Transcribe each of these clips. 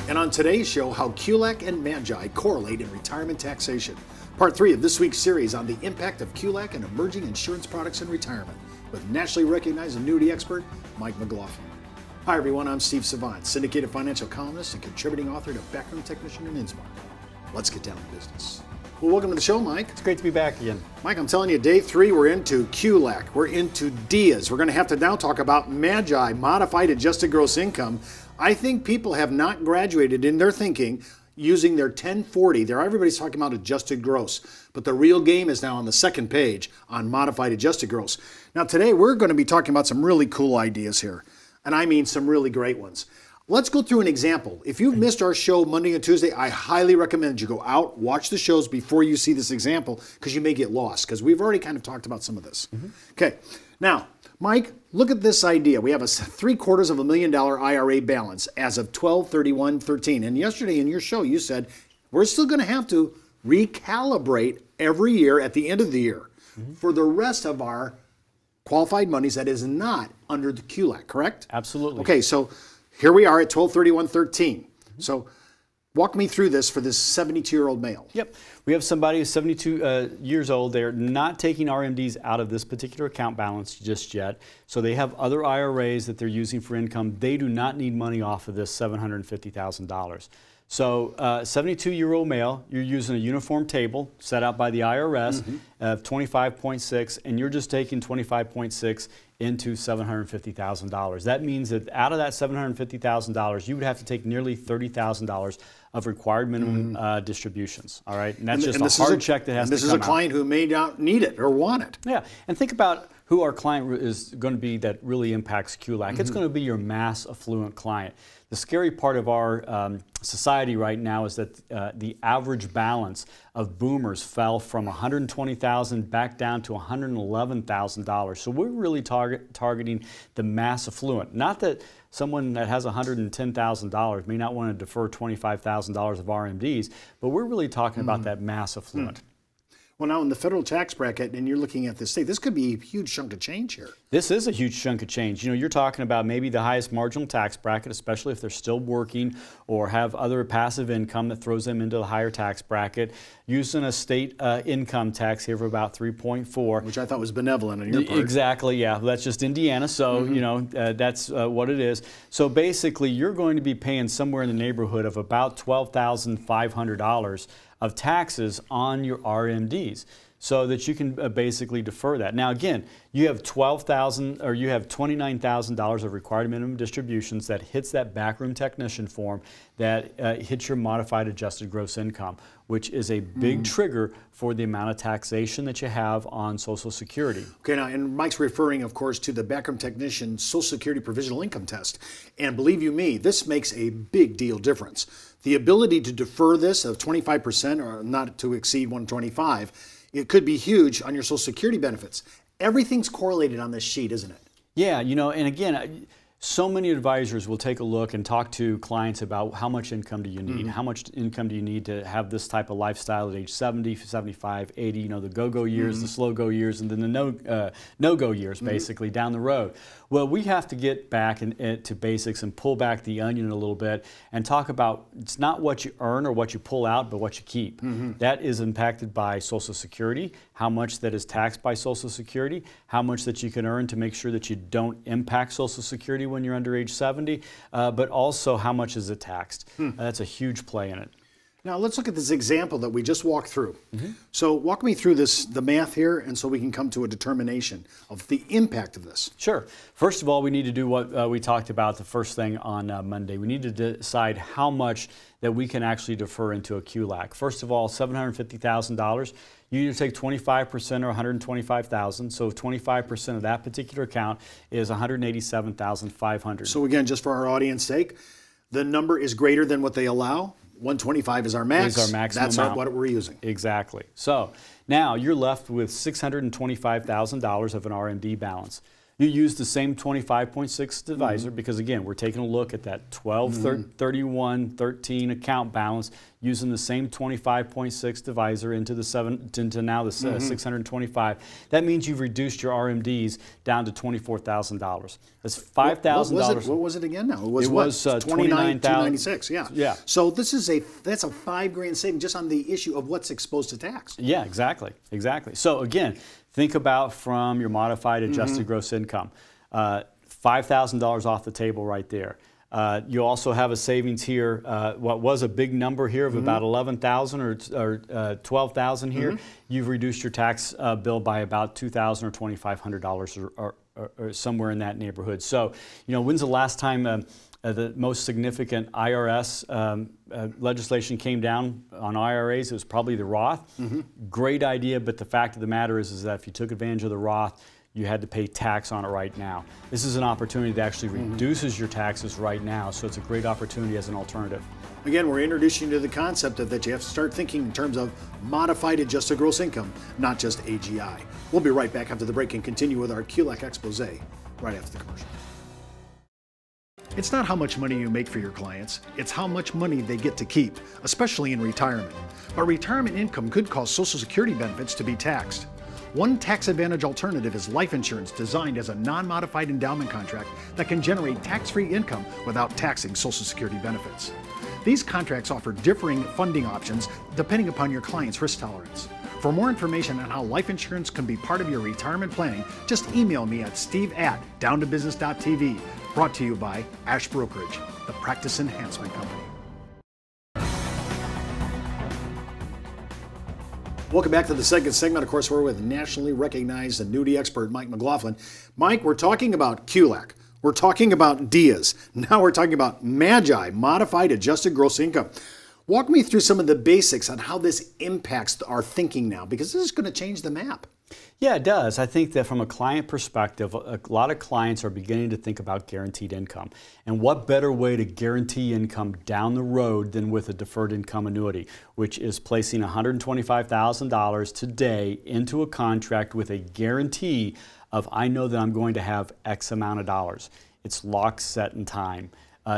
And on today's show, how QLAC and MAGI correlate in retirement taxation. Part 3 of this week's series on the impact of QLAC and emerging insurance products in retirement with nationally recognized annuity expert, Mike McLaughlin. Hi everyone, I'm Steve Savant, syndicated financial columnist and contributing author to Backroom Technician and Innsmouth. Let's get down to business. Well, welcome to the show, Mike. It's great to be back again. Mike, I'm telling you, day 3, we're into QLAC. We're into DIAs. We're going to have to now talk about MAGI, modified adjusted gross income. I think people have not graduated in their thinking using their 1040. Everybody's talking about adjusted gross, but the real game is now on the second page on modified adjusted gross. Now today we're going to be talking about some really cool ideas here, and I mean some really great ones. Let's go through an example. If you've missed our show Monday and Tuesday, I highly recommend you go out, watch the shows before you see this example, because you may get lost, because we've already kind of talked about some of this. Okay, now, Mike, look at this idea. We have a $750,000 IRA balance as of 12/31/13. And yesterday in your show, you said we're still going to have to recalibrate every year at the end of the year for the rest of our qualified monies that is not under the QLAC, correct? Absolutely. Okay, so here we are at 12/31/13. So walk me through this for this 72-year-old male. Yep. We have somebody who's 72 years old. They're not taking RMDs out of this particular account balance just yet. So they have other IRAs that they're using for income. They do not need money off of this $750,000. So 72-year-old male, you're using a uniform table set out by the IRS of 25.6, and you're just taking 25.6 into $750,000. That means that out of that $750,000, you would have to take nearly $30,000 of required minimum distributions. All right, and that's just a hard check that has to come out. This is a client who may not need it or want it. Yeah, and think about who our client is going to be that really impacts QLAC. It's going to be your mass affluent client. The scary part of our society right now is that the average balance of boomers fell from $120,000 back down to $111,000. So we're really targeting the mass affluent. Not that someone that has $110,000 may not want to defer $25,000 of RMDs, but we're really talking about that mass affluent. Well, now in the federal tax bracket, and you're looking at the state, this could be a huge chunk of change here. This is a huge chunk of change. You know, you're talking about maybe the highest marginal tax bracket, especially if they're still working or have other passive income that throws them into the higher tax bracket. Using a state income tax here of about 3.4. Which I thought was benevolent on your part. Exactly, yeah. That's just Indiana, so you know that's what it is. So basically, you're going to be paying somewhere in the neighborhood of about $12,500 of taxes on your RMDs, so that you can basically defer that. Now again, you have $29,000 of required minimum distributions that hits that backroom technician form that hits your modified adjusted gross income, which is a big trigger for the amount of taxation that you have on Social Security. Okay, now, and Mike's referring, of course, to the backroom technician Social Security provisional income test. And believe you me, this makes a big deal difference. The ability to defer this of 25% or not to exceed 125, it could be huge on your Social Security benefits. Everything's correlated on this sheet, isn't it? Yeah, you know, and again, so many advisors will take a look and talk to clients about how much income do you need, how much income do you need to have this type of lifestyle at age 70, 75, 80, you know, the go-go years, the slow-go years, and then the no-go years, basically, down the road. Well, we have to get back to basics and pull back the onion a little bit and talk about it's not what you earn or what you pull out, but what you keep. That is impacted by Social Security, how much that is taxed by Social Security, how much that you can earn to make sure that you don't impact Social Security when you're under age 70, but also how much is it taxed. That's a huge play in it. Now let's look at this example that we just walked through. So walk me through the math here, and so we can come to a determination of the impact of this. Sure. First of all, we need to do what we talked about the first thing on Monday. We need to decide how much that we can actually defer into a QLAC. First of all, $750,000. You either take 25% or $125,000. So 25% of that particular account is $187,500. So again, just for our audience sake, the number is greater than what they allow. 125 is our max. Is our maximum That's amount. what we're using. Exactly. So now you're left with $625,000 of an RMD balance. You use the same 25.6 divisor because, again, we're taking a look at that 12, 31, 13 account balance using the same 25.6 divisor into now the 625. That means you've reduced your RMDs down to $24,000. That's $5,000. What was it again now? It was $29,296. Yeah. Yeah. So that's a $5,000 saving just on the issue of what's exposed to tax. Yeah, exactly. Exactly. So again, think about from your modified adjusted gross income. $5,000 off the table right there. You also have a savings here, what was a big number here of about 11,000 or 12,000 here. You've reduced your tax bill by about $2,000 or $2,500 or somewhere in that neighborhood. So, you know, when's the last time the most significant IRS legislation came down on IRAs? It was probably the Roth. Great idea, but the fact of the matter is that if you took advantage of the Roth, you had to pay tax on it right now. This is an opportunity that actually reduces your taxes right now, so it's a great opportunity as an alternative. Again, we're introducing you to the concept of that you have to start thinking in terms of modified adjusted gross income, not just AGI. We'll be right back after the break and continue with our QLAC expose right after the commercial. It's not how much money you make for your clients, it's how much money they get to keep, especially in retirement. But retirement income could cause Social Security benefits to be taxed. One tax advantage alternative is life insurance designed as a non-modified endowment contract that can generate tax-free income without taxing Social Security benefits. These contracts offer differing funding options depending upon your client's risk tolerance. For more information on how life insurance can be part of your retirement planning, just email me at steve@downtobusiness.tv. Brought to you by Ash Brokerage, the practice enhancement company. Welcome back to the second segment. Of course, we're with nationally recognized annuity expert Mike McLaughlin. Mike, we're talking about QLAC. We're talking about DIAs. Now we're talking about MAGI, modified adjusted gross income. Walk me through some of the basics on how this impacts our thinking now, because this is going to change the map. Yeah, it does. I think that from a client perspective, a lot of clients are beginning to think about guaranteed income. And what better way to guarantee income down the road than with a deferred income annuity, which is placing $125,000 today into a contract with a guarantee of, I know that I'm going to have X amount of dollars. It's locked, set, in time.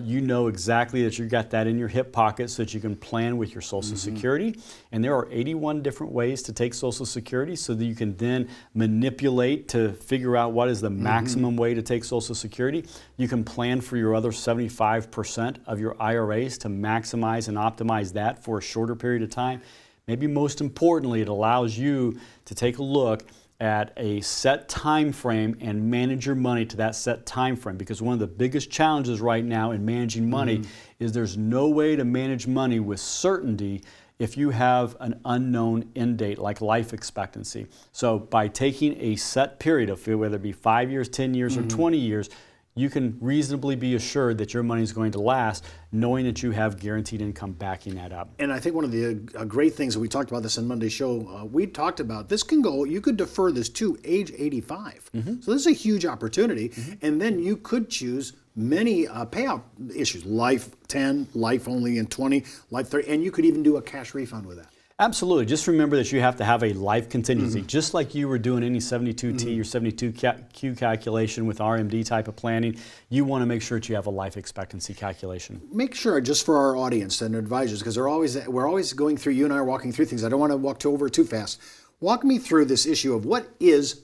You know exactly that you got that in your hip pocket so that you can plan with your Social Security. And there are 81 different ways to take Social Security so that you can then manipulate to figure out what is the maximum way to take Social Security. You can plan for your other 75% of your IRAs to maximize and optimize that for a shorter period of time. Maybe most importantly, it allows you to take a look at a set time frame and manage your money to that set time frame, because one of the biggest challenges right now in managing money is there's no way to manage money with certainty if you have an unknown end date like life expectancy. So by taking a set period of, whether it be 5 years, 10 years, or 20 years, you can reasonably be assured that your money is going to last, knowing that you have guaranteed income backing that up. And I think one of the great things, and we talked about this in Monday's show, we talked about this can go, you could defer this to age 85. So this is a huge opportunity. And then you could choose many payout issues, life 10, life only in 20, life 30, and you could even do a cash refund with that. Absolutely. Just remember that you have to have a life contingency. Just like you were doing any 72T or 72Q calculation with RMD type of planning, you want to make sure that you have a life expectancy calculation. Make sure, just for our audience and advisors, because we're always going through, you and I are walking through things. I don't want to walk over too fast. Walk me through this issue of what is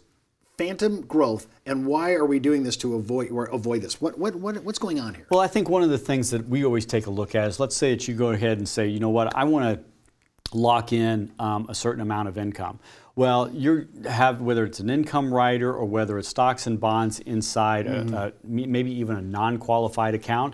phantom growth and why are we doing this to avoid this? What's going on here? Well, I think one of the things that we always take a look at is, let's say that you go ahead and say, you know what, I want to lock in a certain amount of income. Well, you have, whether it's an income rider or whether it's stocks and bonds inside maybe even a non-qualified account,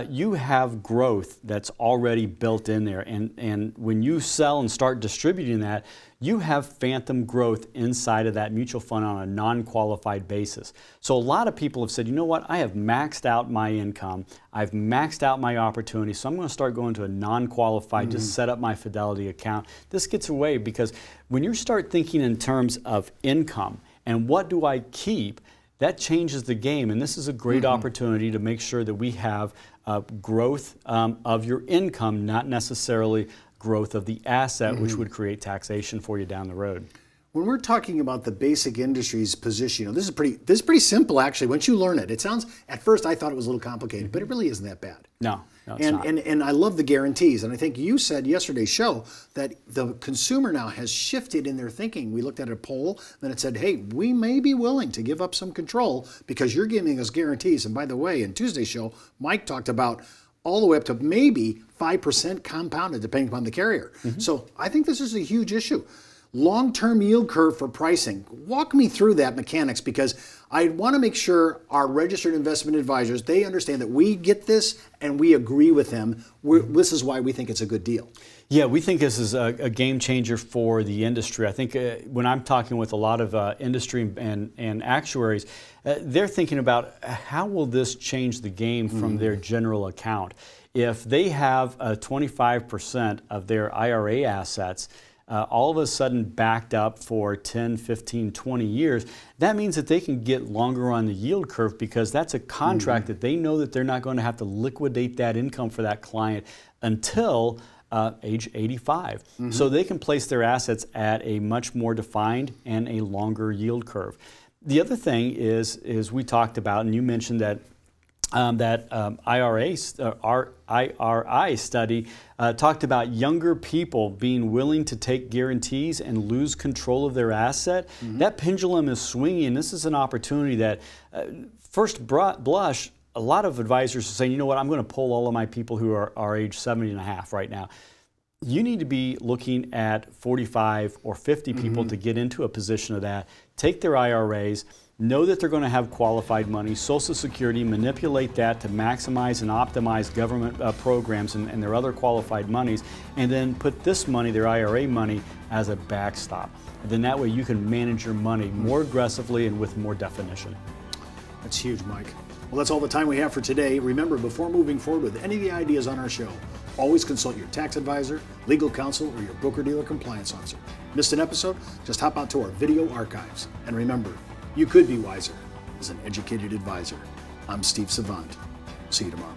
you have growth that's already built in there. And when you sell and start distributing that, you have phantom growth inside of that mutual fund on a non-qualified basis. So a lot of people have said, you know what, I have maxed out my income, I've maxed out my opportunity, so I'm going to start going to a non-qualified, just set up my Fidelity account. This gets away because when you start thinking in terms of income and what do I keep, that changes the game, and this is a great opportunity to make sure that we have growth of your income, not necessarily growth of the asset, which would create taxation for you down the road. When we're talking about the basic industry's position, this is pretty simple actually. Once you learn it, it sounds, at first I thought it was a little complicated, but it really isn't that bad. No, it's not. And I love the guarantees. And I think you said yesterday's show that the consumer now has shifted in their thinking. We looked at a poll, then it said, hey, we may be willing to give up some control because you're giving us guarantees. And by the way, in Tuesday's show, Mike talked about all the way up to maybe 5% compounded depending upon the carrier. So I think this is a huge issue. Long-term yield curve for pricing. Walk me through that mechanics, because I want to make sure our registered investment advisors, they understand that we get this and we agree with them. This is why we think it's a good deal. Yeah, we think this is a game changer for the industry. I think when I'm talking with a lot of industry and actuaries, they're thinking about how will this change the game from their general account. If they have 25% of their IRA assets all of a sudden backed up for 10, 15, 20 years, that means that they can get longer on the yield curve, because that's a contract that they know that they're not going to have to liquidate that income for that client until age 85. So they can place their assets at a much more defined and a longer yield curve. The other thing is we talked about, and you mentioned that IRI study talked about younger people being willing to take guarantees and lose control of their asset. That pendulum is swinging, and this is an opportunity that, first blush, a lot of advisors are saying, you know what, I'm going to pull all of my people who are age 70 and a half right now. You need to be looking at 45 or 50 people to get into a position of that. Take their IRAs. Know that they're going to have qualified money, Social Security, manipulate that to maximize and optimize government programs and their other qualified monies, and then put this money, their IRA money, as a backstop. And then that way you can manage your money more aggressively and with more definition. That's huge, Mike. Well, that's all the time we have for today. Remember, before moving forward with any of the ideas on our show, always consult your tax advisor, legal counsel, or your broker-dealer compliance officer. Missed an episode? Just hop out to our video archives. And remember, you could be wiser as an educated advisor. I'm Steve Savant. See you tomorrow.